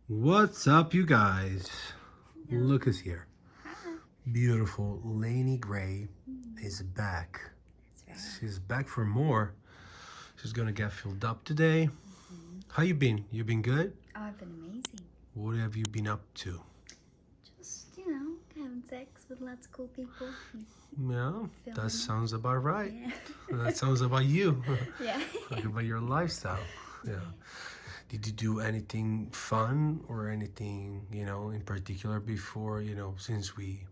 What's up, you guys? Hello. Look who's here. Hi. Beautiful Laney Grey is back. That's right. She's back for more. She's gonna get filled up today. How you been? You been good? Oh, I've been amazing. What have you been up to? Just, having sex with lots of cool people. Yeah, Feeling that it. sounds about right. Yeah. That sounds about you. Yeah. Like about your lifestyle. Yeah. Did you do anything fun or anything, in particular before, since we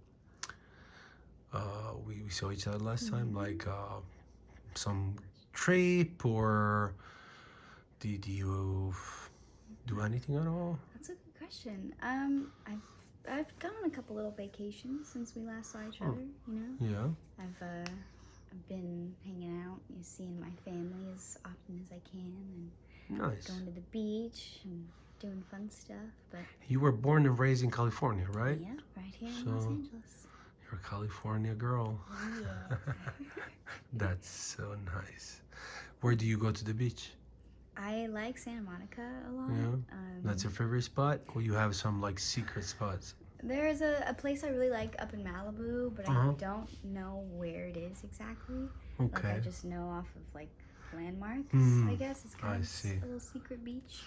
saw each other last time, like some trip, or did you do anything at all? That's a good question. I've gone on a couple little vacations since we last saw each other. Yeah. I've been hanging out, seeing my family as often as I can, and Nice. going to the beach and doing fun stuff. But You were born and raised in California, right? yeah, right here in So- Los Angeles. You're a California girl. Yeah. That's so nice. Where do you go to the beach? I like Santa Monica a lot. Yeah. That's your favorite spot? Or you have some like secret spots? There's a place I really like up in Malibu, but I don't know where it is exactly. Like, Okay. I just know off of like landmarks, Mm, I guess. It's kind I of see. a little secret beach.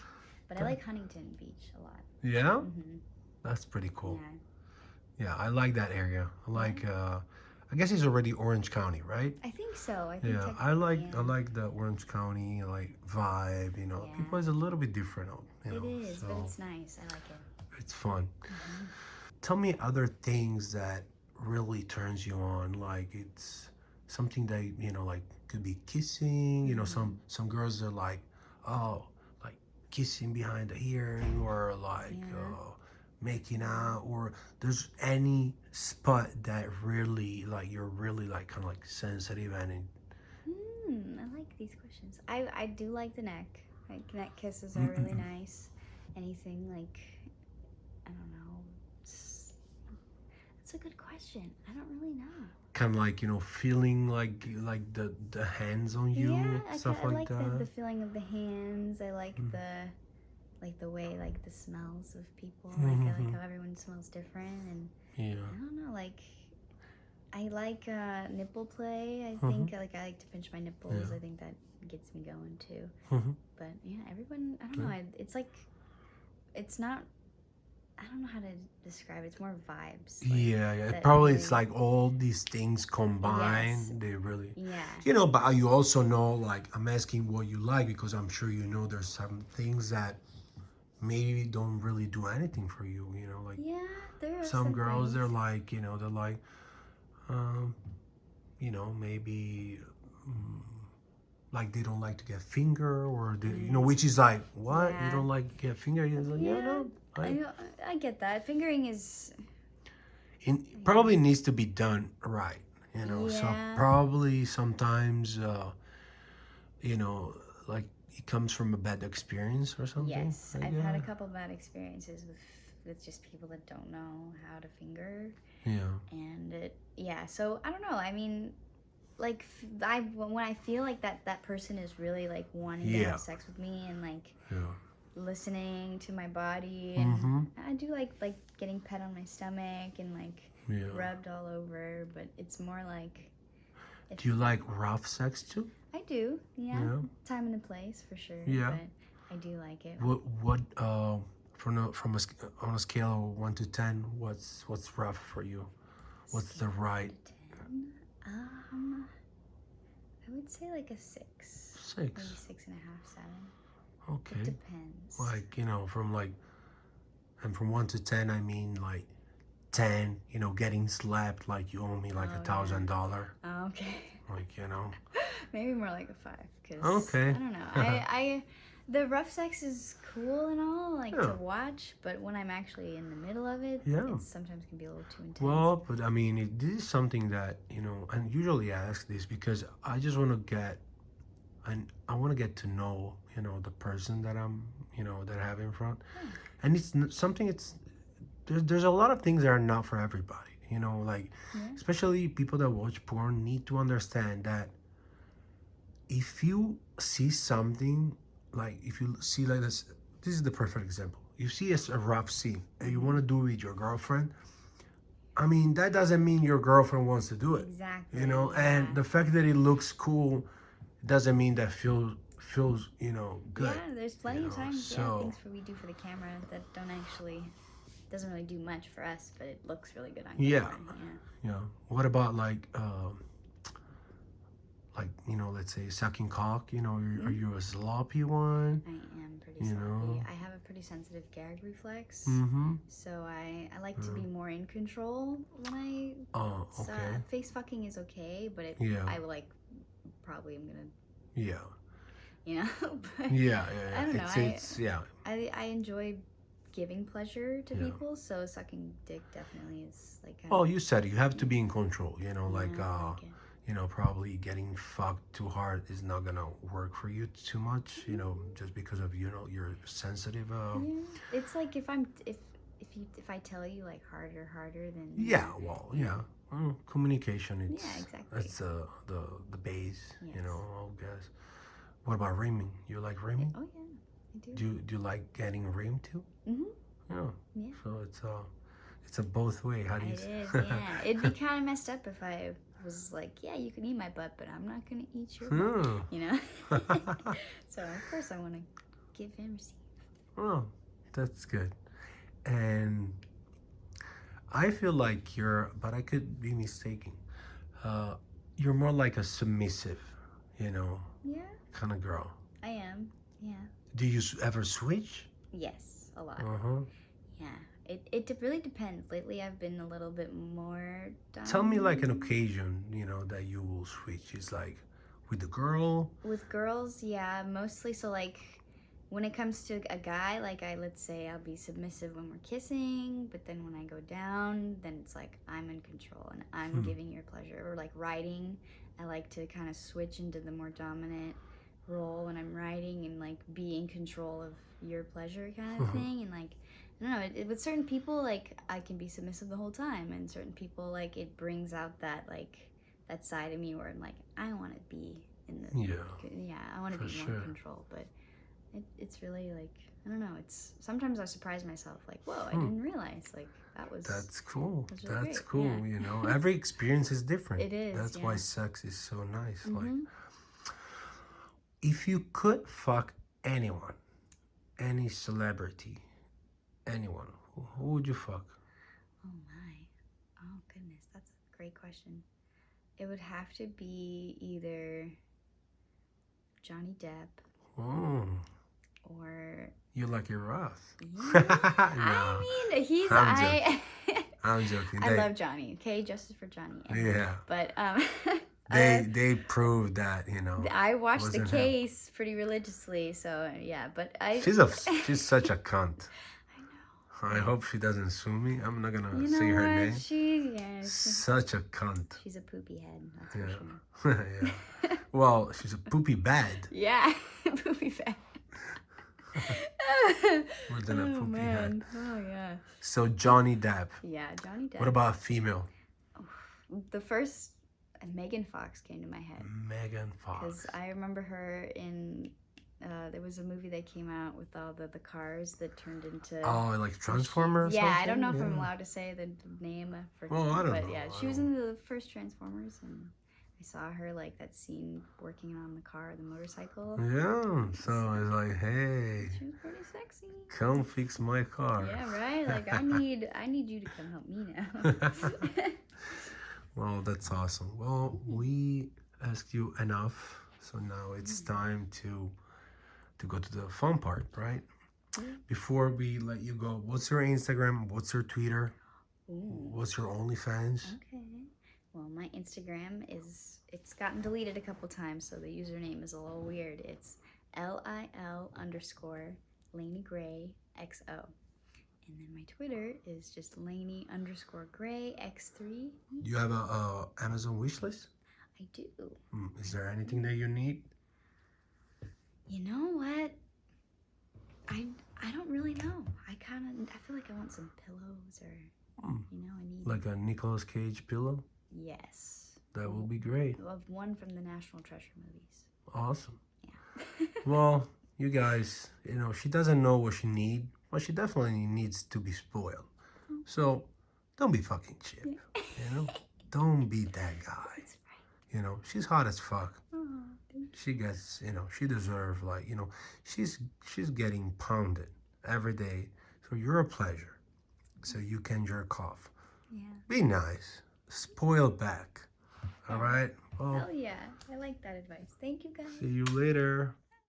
But I like Huntington Beach a lot. Yeah? Mm-hmm. That's pretty cool. Yeah. Yeah, I like that area. I like I guess it's already Orange County, right? I think so. I think Yeah, I like the Orange County like vibe, Yeah. People is a little bit different, It is, so but it's nice. I like it. it's fun. Mm-hmm. Tell me other things that really turns you on, like it's something that, like could be kissing, some girls are like, oh, like kissing behind the earring, or like Yeah. making out, or there's any spot that really like you're really like kind of like sensitive and I like these questions. I do like the neck. Like, neck kisses are really nice. Anything like, I don't know. That's a good question. I don't really know. kind of like feeling like the hands on you, Yeah, stuff I like like that. the feeling of the hands. I like the way like the smells of people. Like, I like how everyone smells different, and Yeah. I don't know, like I like nipple play. I think I like to pinch my nipples. Yeah. I think that gets me going too. Mhm. But yeah, everyone, I don't know. It's like, it's not, I don't know how to describe it. It's more vibes. Like, Yeah. that Probably really- it's like all these things combined. Yes. They really, Yeah. But you also know, like, I'm asking what you like because I'm sure there's some things that maybe don't really do anything for you. Like Yeah, there are some girls, things. they're like, they're like, maybe. Like they don't like to get finger, or they, which is like, what? You Yeah. don't like get finger? You're like, yeah, no. I get that. Fingering is, Probably needs to be done right, so Yeah. probably sometimes like it comes from a bad experience or something. yes. like I've had a that. couple bad experiences with just people that don't know how to finger. Yeah. And so I don't know. I mean, like, when I feel like that person is really like wanting to Yeah. have sex with me, and like Yeah. listening to my body, and Mhm. I do like getting pet on my stomach and like Yeah. rubbed all over, but it's more like, Do you like rough sex too? I do, yeah. Yeah. Time and a place for sure. Yeah. But I do like it. What on a scale of 1 to 10, what's rough for you? What's the right 10? I would say like a 6. 6? Maybe 6.5, 7. It Okay. depends. Like, and from 1 to 10, I mean like 10, getting slapped like you owe me like $1,000. Oh, okay. Like, Maybe more like a 5. Cause Okay. I don't know. The rough sex is cool and all, like, Yeah. to watch, but when I'm actually in the middle of it, Yeah. it sometimes can be a little too intense. Well, but I mean, this is something that, and usually I ask this because I just want to get to know, the person that I'm, that I have in front. And it's something, there's a lot of things that are not for everybody, like, especially people that watch porn need to understand that if you see something, like if you see like this is the perfect example. you see it's a rough scene and you want to do it with your girlfriend, I mean, that doesn't mean your girlfriend wants to do it. Exactly. You know, yeah. and the fact that it looks cool doesn't mean that feels you know good. Yeah, there's plenty you of know, times, so things we do for the camera that don't actually, doesn't really do much for us, but it looks really good on yeah, camera. yeah. What about like you know, let's say sucking cock? You know, are you a sloppy one? I am pretty You sloppy. know? I have a pretty sensitive gag reflex, Mm-hmm. so I like to be more in control when I. Oh, okay. Face fucking is okay, but Yeah. I like probably am gonna, Yeah. you know. But Yeah. I don't know. It's yeah. I enjoy giving pleasure to Yeah. people, so sucking dick definitely is like. Oh, you said it. You have to be in control. You know, like I like it. you know, probably getting fucked too hard is not gonna work for you too much. You know, just because of you know you're sensitive. Yeah, it's like if I tell you like harder then. Yeah. Well. Yeah. Well, communication. It's Yeah, exactly. That's the base. Yes. You know. I guess. What about rimming? You like rimming? Oh yeah, I do. Do you like getting rimmed too? Mhm. Yeah. Yeah. So it's a both way. How do you? It is. Yeah, it'd be kind of messed up if I was like, yeah, you can eat my butt, but I'm not gonna eat your butt. Hmm. You know. So of course I want to give and receive. Oh, that's good. And I feel like but I could be mistaken. You're more like a submissive, you know, Yeah, kind of girl. I am. Yeah. Do you ever switch? Yes, a lot. Uh-huh. Yeah. It really depends. Lately, I've been a little bit more. Tell me like an occasion, you know, that you will switch. It's like with the girl. With girls, yeah, mostly. So like, when it comes to a guy, like let's say I'll be submissive when we're kissing, but then when I go down, then it's like I'm in control and I'm giving your pleasure. Or like riding, I like to kind of switch into the more dominant role when I'm riding and like be in control of your pleasure kind of thing. And like, I don't know, with certain people, like I can be submissive the whole time, and certain people, like it brings out that like that side of me where I'm like, I want to be in the I want to be more in control, but. It's really like, I don't know, it's sometimes I surprise myself like, whoa, I didn't realize like That's cool. That's really That's great. cool. Yeah. You know, every experience is different. It is, That's yeah. why sex is so nice. Like, Mhm. if you could fuck anyone, any celebrity, anyone, who would you fuck? Oh my, oh goodness, that's a great question. It would have to be either Johnny Depp Oh, or you like it rough. yeah. No, I mean he's I'm joking. I love Johnny. Okay, justice for Johnny. Yeah. But They proved that, you know. I watched the wasn't him. case pretty religiously, so yeah. But She's such a cunt. I know. I hope she doesn't sue me. I'm not gonna You say know her what? name. She's Such a cunt. she's a poopy head. That's Yeah. for sure. Yeah. Well, she's a poopy bad. Yeah, poopy fat. More than a poopy head. Oh yeah. So Johnny Depp. Yeah, Johnny Depp. What about a female? The first Megan Fox came to my head Megan Fox. because I remember her in. There was a movie that came out with all the cars that turned into. Oh, like Transformer or Yeah, something? I don't know if I'm Yeah. allowed to say the name. Well, I don't but know. yeah, I she was don't- in the first Transformers, and I saw her like that scene working on the car, the motorcycle. Yeah. So it's like, hey, She was pretty sexy. come fix my car. Yeah, right. Like I need you to come help me now. Well, that's awesome. Well, we asked you enough, so now it's time to go to the fun part, right? Before we let you go, what's your Instagram? What's your Twitter? Ooh, What's your OnlyFans? okay. Well, my Instagram it's gotten deleted a couple times, so the username is a little weird. It's LIL_Laney Grey XO. And then my Twitter is just Laney_Grey X3. Do you have a Amazon wishlist? I do. Is there anything that you need? You know what? I don't really know. I feel like I want some pillows or I need Like a Nicolas Cage pillow? yes. That will be great. Of one from the National Treasure movies. Awesome. Yeah. Well, you guys, she doesn't know what she need, Well, she definitely needs to be spoiled. So don't be fucking cheap. You know, don't be that guy. That's right. You know, she's hot as fuck. Oh, thank She gets, you know, she deserves, like, you know, she's getting pounded every day. So you're a pleasure. So you can jerk off. you. Yeah. Be nice. Spoil back. All right. Well, Oh yeah, I like that advice. Thank you guys. see you later.